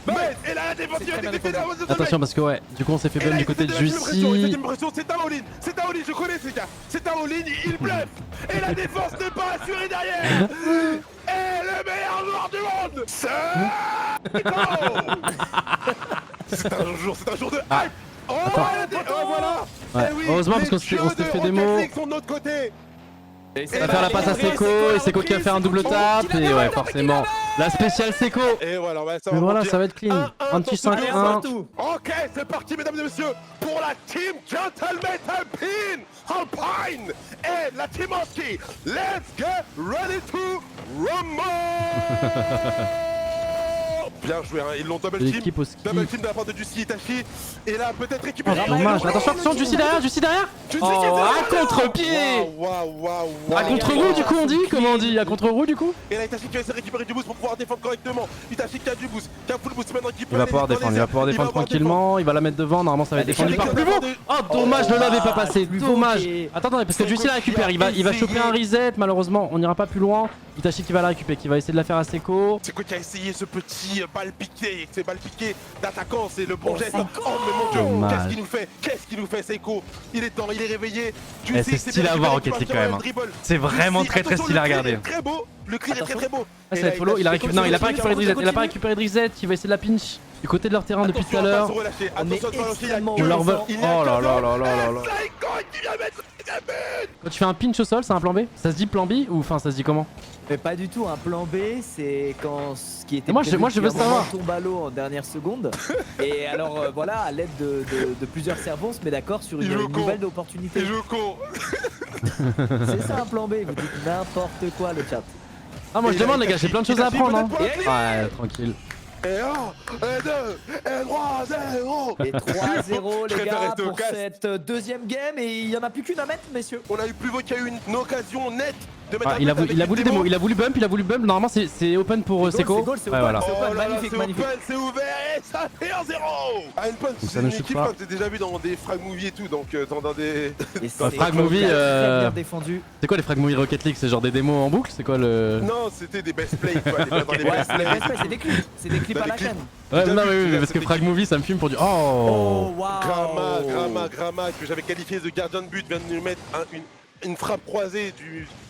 Mais, et là, la défensive C'est très a bien été défendu. attention parce que ouais, du coup on s'est fait Et blâme là, du il côté de fait la Juicy. deuxième pression, c'est un all-in, je connais ces gars. C'est un all-in, il bluffe. Et la défense n'est pas assurée derrière. Et le le meilleur joueur du monde. C'est un jour de hype. Oh, Attends. voilà. Ouais. Eh oui, Heureusement parce les qu'on s'était dieux de fait des Rocket mots. League sont de notre côté. Et On va faire la passe à Seco et Seco qui va faire un double tap et ouais forcément la spéciale Seco. Et voilà, ça Mais va voilà rebondir. ça va être clean. Un petit 5-1. Ok, c'est parti mesdames et messieurs pour la team Gentleman Alpine Alpine et la team Husky. Let's get ready to rumble. Bien joué, hein. Ils l'ont double team. L'équipe au ski. Double team de la part de Juicy Itachi. Et là peut-être récupérer. Dommage. Attention, Juicy derrière. Oh, à contre-pied. À contre-roue du coup on dit. Comment on dit? À contre-roue du coup. Et là Itachi qui va essayer de récupérer du boost pour pouvoir défendre correctement. Itachi qui a du boost, qui a full boost maintenant qui peut Il va aller pouvoir dans les défendre, il va airs. pouvoir Il va défendre pouvoir tranquillement, il va la mettre devant, normalement ça va être défendu par Pluvo. Oh dommage, le lave est pas passé, dommage. Attends, parce que Juicy la récupère, il va choper un reset, malheureusement on n'ira pas plus loin. Itachi qui va la récupérer, qui va essayer de la faire à Seco. C'est quoi qui a essayé ce petit balle piqué, ces balles piquées d'attaquant, c'est le bon geste. Oh mais mon dieu, Dommage. qu'est-ce qu'il nous fait Seiko. Il est temps, il est réveillé. Eh, c'est stylé à voir Rocket League quand même. C'est vraiment très stylé à regarder. Très beau, le clear est très beau. Ah ça va être follow, il a récupéré, non il a pas récupéré de reset, il a pas récupéré de reset, il va essayer de la pinch du côté de leur terrain depuis tout à l'heure. On leur veut. Oh là là là là là là. Quand tu fais un pinch au sol, c'est un plan B? Ça se dit plan B ou enfin ça se dit comment? Mais pas du tout, un plan B, c'est quand ce qui était Moi, je veux savoir. tombe à l'eau en dernière seconde. Et alors voilà, à l'aide de plusieurs cerveaux, on se met d'accord sur une nouvelle opportunité. Il joue con. C'est ça un plan B, vous dites n'importe quoi le chat. Ah moi je demande les gars, j'ai plein de choses à apprendre hein. Et Ouais, tranquille. Et 1, et 2, et 3, 0. Et 3-0 les préfère gars rester au pour cast. cette deuxième game et il y en a plus qu'une à mettre messieurs. On a eu Pluvo qui a eu une occasion nette de mettre Ah, un il a but voulu, il a avec voulu une démo, il a voulu bump, normalement c'est open pour C'est Seco. goal, c'est Ouais open. voilà. C'est Oh là là, magnifique, c'est magnifique. open, c'est ouvert et ça fait 1-0. Ah une punch, Ça c'est ne une shoot équipe pas. que j'ai déjà vu dans des frag movies et tout, donc dans des... Et c'est Frag Movie, très bien défendu. C'est quoi les Frag Movie Rocket League? C'est genre des démos en boucle? C'est quoi le... Non, c'était des best plays quoi, dans les Ouais, best plays. c'est des clips à la chaîne. Ouais J'ai non vu, mais oui j'ai parce que cette Frag équipe. Movie ça me fume pour du... Oh Oh waouh. Grama, que j'avais qualifié de gardien de but, vient de nous mettre une frappe croisée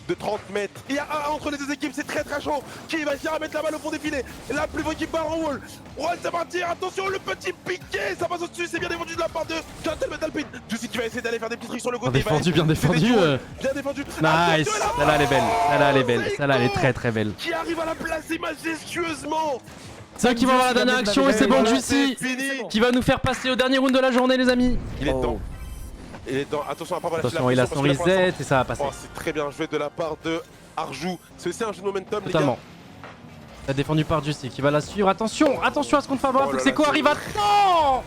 de 30 mètres. Il y a un entre les deux équipes, c'est très chaud. Qui va essayer de mettre la balle au fond des filets? La plus bonne équipe part en wall. Wall, c'est parti, attention, le petit piqué, ça passe au-dessus, c'est bien défendu de la part de Gentleman Alpine. Juicy qui va essayer d'aller faire des petits trucs sur le côté. Bien défendu. Bien défendu. Nice. Attention, Celle-là elle est belle, celle-là elle est belle, celle-là elle est très très belle. Qui arrive à la placer majestueusement. C'est eux qui vont avoir la dernière action et c'est bon Juicy Fini. qui va nous faire passer au dernier round de la journée les amis. Il est temps. Il est temps. Attention à pas lâcher Attention la il a pression son parce que là, pour reset l'instant- et ça va passer. Oh, c'est très bien joué de la part de Arjou. C'est aussi un jeu de momentum, Totalement. La défendu par Juicy qui va la suivre. Attention à ce compte favorable, Oh faut là que Seco là, arrive à temps.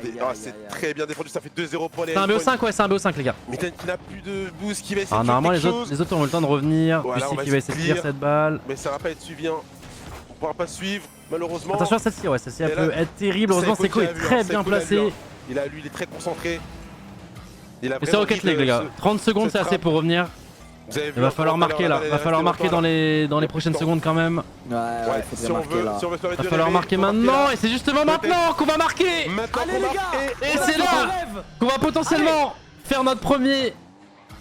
les gars. C'est très bien défendu, ça fait 2-0 pour les C'est un BO5 ouais, c'est un BO5 les gars. Mitten qui n'a plus de boost, qui va essayer Ah de normalement faire quelque les autres ont eu le temps de revenir. Voilà, on Juicy va qui va essayer essayer de de tirer clear. cette balle. Mais ça va pas être suivi, hein. On pourra pas suivre, malheureusement. Attention à celle-ci, ouais, celle-ci elle Et là, peut être terrible. Heureusement Seco qui est a vu, très hein, bien Seco l'a vu, placé. hein. Lui, il est très concentré. Il a Mais c'est vraiment Rocket dit League de les gars. ce- 30 secondes c'est cette assez pour revenir. Vous avez vu, Il va hein, falloir tout à l'heure, marquer là, elle va est falloir restée marquer longtemps, dans les prochaines secondes quand même. Ouais, Ouais, faut si bien on marquer veut, là. si on veut se permettre Va de falloir rêver, marquer faut marquer maintenant là. et c'est justement Peut-être. maintenant qu'on va marquer. Maintenant Allez qu'on les marque gars. Et c'est là qu'on va potentiellement faire notre premier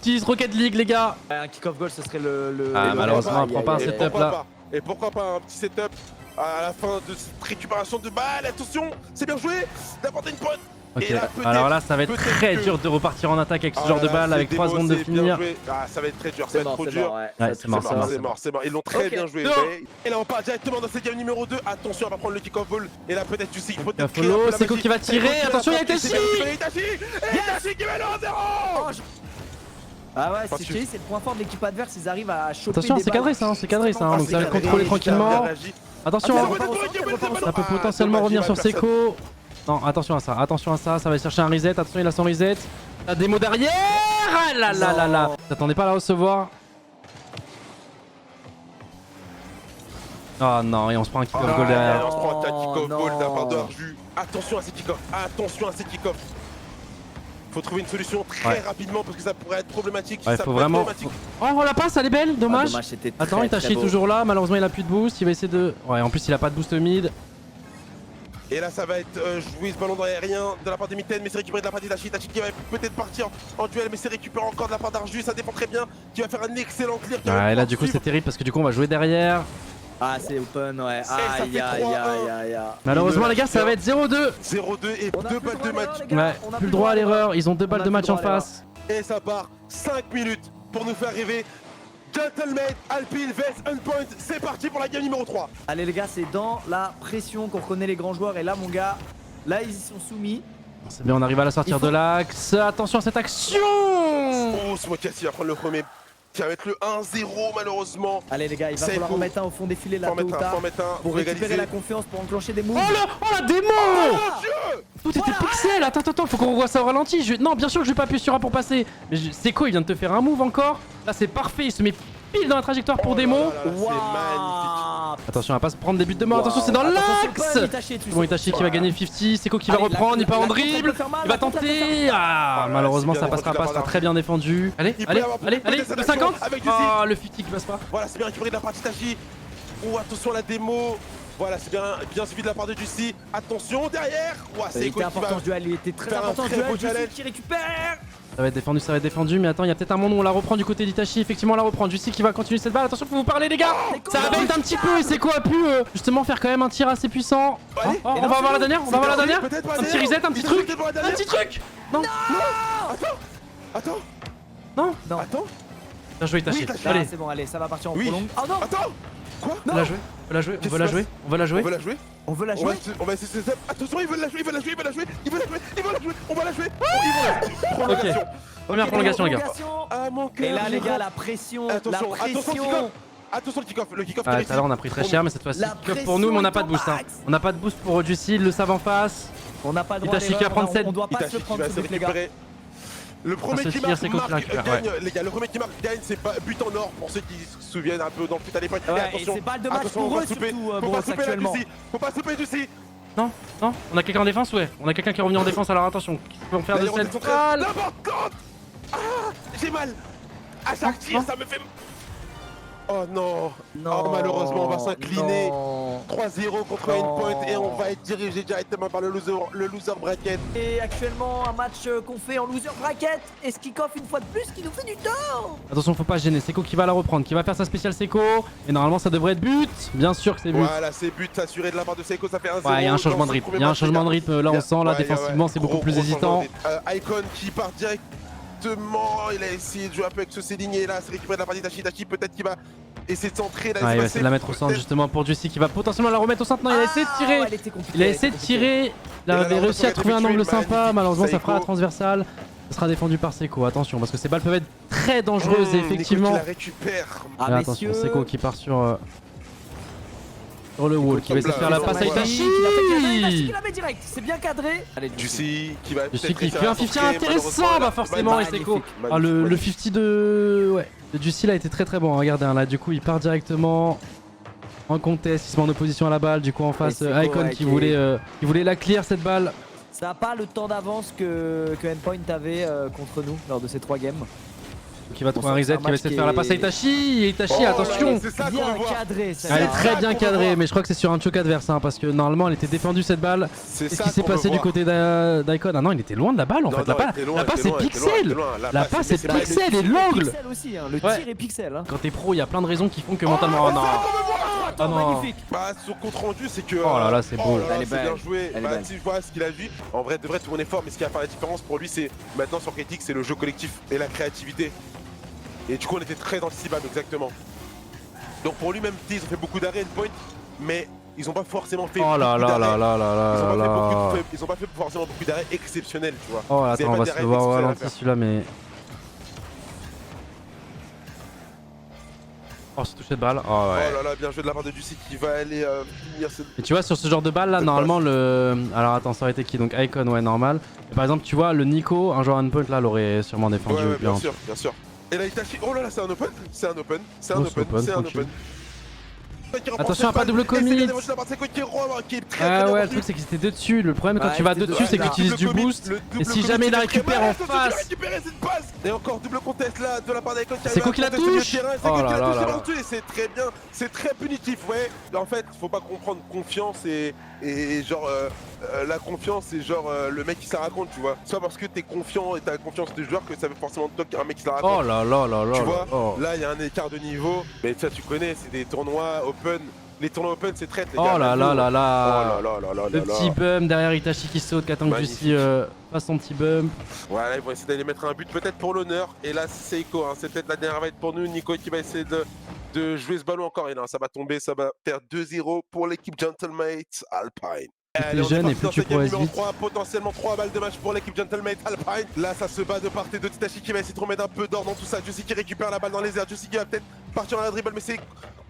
tease Rocket League les gars. Un kick-off goal ce serait le... Ah, le- malheureusement, Aïe, on prend aïe, pas un aïe, aïe, setup aïe. là. Et pourquoi pas un petit setup à la fin de cette récupération de balle. Attention, c'est bien joué d'apporter une pointe. Ok, Et là, peut-être- alors là ça va être peut-être très que- dur de repartir en attaque avec ce Ah genre de là, balle c'est avec 3 démo, secondes de c'est bien finir. joué. Ah, ça va être très dur, ça C'est va être mort, trop c'est dur. mort, ouais. Ouais, c'est mort, c'est mort. C'est mort. Ils l'ont très Ok. bien joué. Non. Et là, on part directement dans cette game numéro 2. Attention, on va prendre le kick-off ball. Et là, peut-être tu sais, Il peut-être va follow, Seco qui va tirer. Attention, il y a Itachi. Itachi. Itachi qui met le 1-0. Ah ouais, Parce c'est que- c'est le point fort de l'équipe adverse, ils arrivent à choper Attention, des c'est balles. cadré ça, c'est cadré ça, Ah, donc c'est ça va cadré. contrôler tranquillement. Attention, Ah, ça peut potentiellement revenir sur Seco. Non, attention à ça, ça va chercher un reset, attention il a son reset. La démo derrière. Ah là là là là. T'attendais pas à la recevoir. Oh non, et on se prend un kick-off goal derrière. On se prend un kick-off non. goal de la part de Arju. Attention à ces kick-offs. Attention à ces kick-offs. Faut trouver une solution très Ouais. rapidement parce que ça pourrait être problématique. Ouais, ça faut peut être vraiment. problématique. Oh, la passe, elle est belle, Ah, dommage. c'était Attends, très, Itachi très beau. toujours là, malheureusement il a plus de boost, il va essayer de... Ouais, en plus il a pas de boost mid. Et là, ça va être joué ce ballon aérien de la part des Mitten, mais c'est récupéré de la part d'Itachi. Itachi qui va peut-être partir en duel, mais c'est récupéré encore de la part d'Arju. Ça défend très bien. Qui va faire un excellent clear. qui va Ouais, et là pouvoir du coup c'est suivre. terrible parce que du coup on va jouer derrière. Ah, c'est open, ouais. ça Aïe, fait aïe, 3-1. aïe, aïe, aïe. Malheureusement, Il les gars, ça va être 0-2. 0-2 et On a 2 plus balles le de droit à match. l'erreur, les gars. Ouais, On a plus le droit à l'erreur. Ils ont 2 balles de plus match le en droit à face. Et ça part 5 minutes pour nous faire rêver. Gentleman, Alpine, Vest, Unpoint, c'est parti pour la game numéro 3. Allez les gars, c'est dans la pression qu'on reconnaît les grands joueurs. Et là mon gars, là ils y sont soumis. C'est bien, on arrive à la sortir Il faut- de l'axe. Attention à cette action. Oh, Smokassi va prendre le premier. Qui va mettre le 1-0 malheureusement. Allez les gars, il va C'est falloir beau. en mettre un au fond des filets là Faut en tôt ou mettre un, tard. faut en mettre un. Pour récupérer la confiance, pour enclencher des moves. Oh la démo. Tout était pixel. Attends, faut qu'on revoie ça au ralenti. Non, bien sûr que je vais pas appuyer sur A pour passer. Mais Seco, il vient de te faire un move encore. Là, c'est parfait. Il se met pile dans la trajectoire pour démo. C'est magnifique. Attention à pas se prendre des buts de mort. Attention, c'est dans Attention, l'axe. c'est pas Itachi, tu Bon, sais. Itachi qui va gagner le 50. Seco qui va Allez, reprendre. Il part en la contre, elle dribble. peut faire mal, Il va la contre, elle peut tenter. faire mal. Ah, Voilà, malheureusement, c'est ça bien passera défendu pas. de Ça la sera très bien défendu. Allez, Il peut allez, y avoir allez, beaucoup de allez. Le désaction 50. avec du Ah, le 50 qui passe pas. Voilà, c'est bien récupéré de la part d'Itachi. Oh, attention à la démo. Voilà, c'est bien suivi de la part de Juicy. Attention derrière. Ouah, Il c'est était quoi qui important va ce duel, il était très faire un important ce très duel. beau Juicy challenge. qui récupère. Ça va être défendu, mais attends, il y a peut-être un moment où on la reprend du côté d'Itachi. Effectivement, on la reprend. Juicy qui va continuer cette balle. Attention, faut vous parler, les gars. Ça va être un petit peu et Seco a pu justement faire quand même un tir assez puissant. Allez, Oh, on va avoir la dernière, on va avoir la dernière. Peut-être pas Un petit dernière. reset, un petit Il truc. peut-être pour la Un dernière. petit truc. Non, Attends, non. Non. attends. Bien joué, Itachi. Oui, Itachi. Ah, Allez, c'est bon, allez, ça va partir en Oui. prolongue. Oh non, Attends. Quoi on va la jouer. On va la jouer. On va la jouer. On va la On jouer. veut la jouer. on veut la On va, jouer. on va essayer de se step. Attention, ils veulent la jouer, ils veulent la jouer, ils veulent la jouer, ils veulent la jouer, ils veulent la jouer, on va la jouer. Oh, ils vont la jouer. Prolongation. Première prolongation, les gars. Ah mon cœur. Et là les je gars, rentre. la pression, Attention, la attention, pression. kick-off. Attention le kick-off qui Ah, tout réussit. à l'heure, on a pris très cher, mais cette fois-ci, La kick-off pour nous, mais on n'a pas de boost. pression est au On n'a pas de boost pour Juicy, ils le savent en face. On n'a pas de droit à Itachi qui va l'erreur, prendre cette- on doit pas se Itachi le qui prendre va ce se but les gars. récupérer. Le premier se qui tire, marque, c'est quoi qui la récupère, gagne, les gars. Le premier qui marque gagne, c'est pas but en or pour ceux qui se souviennent un peu dans le foot à l'époque. Ouais, Et et attention, c'est balle de match attention, pour faut eux pas se louper. surtout, Faut Bros, pas se louper actuellement. là-dessus. Faut pas se louper Juicy. Non, non, on a quelqu'un en défense, ouais. On a quelqu'un qui est revenu en défense, alors attention. Qu'est-ce qu'on va faire de D'ailleurs, on est cette centré. balle? L'importante. Ah, j'ai mal. À chaque tir, ça me fait. Oh non. Non. Oh, malheureusement, on va s'incliner. Non. 3-0 contre Non. Endpoint et on va être dirigé directement par le loser bracket. Et actuellement un match qu'on fait en loser bracket et ce kick-off une fois de plus qui nous fait du tort. Attention, faut pas se gêner. Seco qui va la reprendre, qui va faire sa spéciale Seco. Et normalement, ça devrait être but. Bien sûr que c'est but. Voilà, c'est but assuré de la part de Seiko, ça fait 1-0. Ouais, il y a un changement de dans ce rythme. premier Il y a un match, changement de les gars. rythme. Là, on sent, là, Ouais, défensivement, c'est beaucoup Gros, plus gros changement hésitant. de rythme. Icon qui part directement. Il a essayé de jouer un peu avec ce ceiling et là, c'est récupéré de la part d'Itachi. Itachi, peut-être qu'il va essayer de centrer. Là, Ouais, il va passer. essayer de la mettre au centre justement pour Juicy qui va potentiellement la remettre au centre. Non, il a essayé de tirer. Elle était compliquée, Il a elle essayé de était compliquée. tirer. Il là, avait la réussi à remise trouver un aurait angle été sympa. magnifique, Malheureusement, ça fera la Seiko. transversale. Ça sera défendu par Seco. Attention, parce que ces balles peuvent être très dangereuses. Et Nico effectivement. qui la récupère. Ah Mais attention, messieurs, Seco qui part sur le wall, qui va essayer de faire la Voilà. passe à Itachi Itachi. qui l'a fait cadrer, Itachi qui la met direct, c'est bien cadré. Allez, Juicy qui va Juicy peut-être qui réussir fait à un 50 centrer, intéressant, malheureusement, bah là. forcément, et magnifique. Seco. Magnifique, Ah, le magnifique. 50 de Juicy là était très très bon. Hein. Regardez, hein, là du coup il part directement en contest, il se met en opposition à la balle. Du coup en face, Seco, Icon ouais, qui qui voulait la clear cette balle. Ça n'a pas le temps d'avance que Endpoint avait contre nous lors de ces 3 games. Qui va trouver un sent que c'est reset, un qui va match essayer de qui faire la est- passe à Itachi. Et Itachi, Oh là attention. là, c'est ça qu'on Bien veut voir. cadré, Elle est celle-là. très ça bien qu'on veut cadrée, voir. mais je crois que c'est sur un choc adverse hein, parce que normalement elle était défendue cette balle. C'est Qu'est-ce ça qui s'est qu'on veut passé du voir. côté d'Icon? Ah non, il était loin de la balle en Non, fait. non, La il était loin, passe il était est loin, il était loin, il pixel. était loin. La passe est c'est pas- pixel et Le tir est l'angle. pixel aussi, hein. Le Ouais. tir est pixel. Hein. Quand t'es pro, il y a plein de raisons qui font que mentalement. Oh non. Attends, non. magnifique. Bah, son compte rendu, c'est que. Oh là là, c'est beau. là là, Elle est c'est belle. bien joué. Elle est Bah, belle. si je vois ce qu'il a vu, en vrai, de vrai, tout le monde est fort, mais ce qui va faire la différence pour lui, c'est maintenant sur Critique, c'est le jeu collectif et la créativité. Et du coup, on était très anticipable, exactement. Donc pour lui, même ils ont fait beaucoup d'arrêts, Endpoint, mais ils ont pas forcément fait. Oh là beaucoup là d'arrêts. là là là Ils ont là pas fait là. ils ont pas fait forcément beaucoup d'arrêts exceptionnels, tu vois. Oh Ils attends, avaient on pas va d'arrêts se le voir au exceptionnels à ralenti faire. celui-là, mais. Oh, ce touché de balle. Oh ouais. Oh là là, bien joué de la part de Juicy qui va aller finir cette. Et tu vois, sur ce genre de balle là, normalement le. Alors attends, ça aurait été qui? Donc Icon, ouais, normal. Et par exemple, tu vois, le Nico, un joueur Endpoint là, l'aurait sûrement défendu. Ouais, bien bien. sûr, bien sûr. Et là, Itachi, oh là là, c'est un open, c'est un open, c'est un Oh, c'est open, open, c'est un tranquille. open. Attention à pas double commit. Ah ouais, le truc c'est qu'ils étaient deux dessus. Le problème quand Ouais, tu vas c'était deux dessus, c'est qu'ils utilisent du boost. Et si jamais il la récupère en face. Et encore double contest là de la part d'Icon. C'est quoi qui la touche? Oh Oh là là là là. c'est très bien, c'est très punitif, ouais. En fait, faut pas comprendre confiance et genre la confiance c'est genre le mec qui se la raconte, tu vois. Soit parce que t'es confiant et t'as confiance du joueur que ça veut forcément toi qu'un mec qui se la raconte. Oh là là là là. Tu là. vois, Oh. là il y a un écart de niveau, mais ça tu connais, c'est des tournois open Les tournois open, c'est traite, les Oh gars. là là là Oh là. là là là là Le là petit là. bump derrière Itachi qui saute, qui attend que Juicy fasse son petit bump. Voilà, ils vont essayer d'aller mettre un but peut-être pour l'honneur. Et là, c'est Seiko, hein. C'est peut-être la dernière fight pour nous. Nico qui va essayer de jouer ce ballon encore. Et non, ça va tomber, ça va faire 2-0 pour l'équipe Gentlemates Alpine. Plus t'es jeune et plus tu progresses vite. 3, potentiellement 3 balles de match pour l'équipe Gentleman Alpine. Là, ça se bat de part et d'autre. Itachi qui va essayer de remettre un peu d'ordre dans tout ça. Juicy qui récupère la balle dans les airs. Juicy qui va peut-être partir en la dribble, mais c'est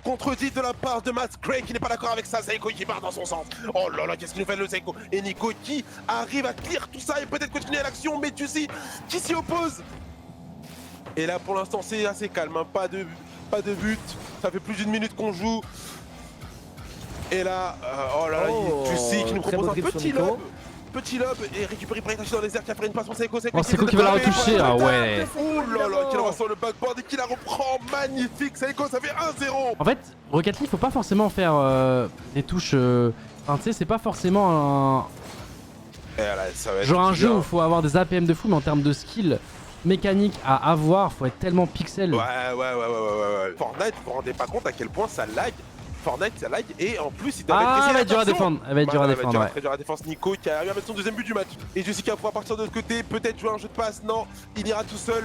contredit de la part de Matt Gray qui n'est pas d'accord avec ça. Seiko qui part dans son sens. Oh là là, qu'est-ce qu'il nous fait le Seiko? Et Nico qui arrive à clear tout ça et peut-être continuer l'action, mais Juicy qui s'y oppose. Et là, pour l'instant, c'est assez calme. Hein. Pas de but. Ça fait plus d'une minute qu'on joue. Et là, oh là là, Juicy qui nous propose un petit lob. Petit lob et récupéré par Itachi dans les airs qui a fait une passe pour Seiko. Oh, Seiko qui va la retoucher, ah ouais. Oh là là, qui la sur le backboard et qui la reprend. Magnifique, Seiko, ça fait 1-0. En fait, Rocket League, faut pas forcément faire des touches. Enfin, tu sais, c'est pas forcément un. Genre un jeu où faut avoir des APM de fou, mais en termes de skill mécanique à avoir, faut être tellement pixel. Ouais. Fortnite, vous vous rendez pas compte à quel point ça lag. Fortnite, ça lag et en plus, il doit elle va être dur à défendre. Elle va être dur à défendre, ouais. Très dur à défense. Nico qui arrive à mettre son deuxième but du match. Et Juicy va pouvoir partir de l'autre côté, peut-être jouer un jeu de passe. Non, il ira tout seul.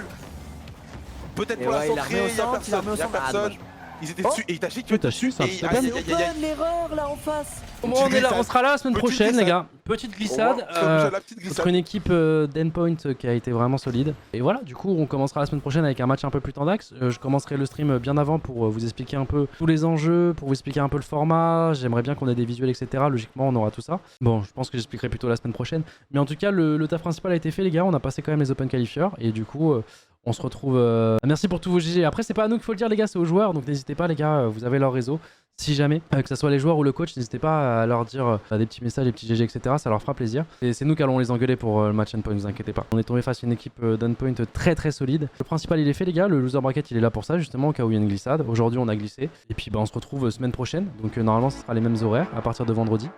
Peut-être pour la centrer, il y a personne. Ils étaient dessus et Itachi qui va dessus. C'est l'erreur là en face. On est là, on sera là la semaine prochaine, les gars. Petite glissade. Contre une équipe d'Endpoint qui a été vraiment solide. Et voilà, du coup, on commencera la semaine prochaine avec un match un peu plus tendax. Je commencerai le stream bien avant pour vous expliquer un peu tous les enjeux, pour vous expliquer un peu le format. J'aimerais bien qu'on ait des visuels, etc. Logiquement, on aura tout ça. Bon, je pense que j'expliquerai plutôt la semaine prochaine. Mais en tout cas, le taf principal a été fait, les gars. On a passé quand même les Open Qualifiers. Et du coup, on se retrouve. Merci pour tous vos GG. Après, c'est pas à nous qu'il faut le dire, les gars, c'est aux joueurs. Donc n'hésitez pas, les gars, vous avez leur réseau. Si jamais, que ce soit les joueurs ou le coach, n'hésitez pas à leur dire des petits messages, des petits GG, etc. Ça leur fera plaisir. Et c'est nous qui allons les engueuler pour le match Endpoint, ne vous inquiétez pas. On est tombé face à une équipe d'Endpoint très très solide. Le principal, il est fait, les gars. Le loser bracket, il est là pour ça, justement, au cas où il y a une glissade. Aujourd'hui, on a glissé. Et puis, on se retrouve semaine prochaine. Donc, normalement, ce sera les mêmes horaires à partir de vendredi.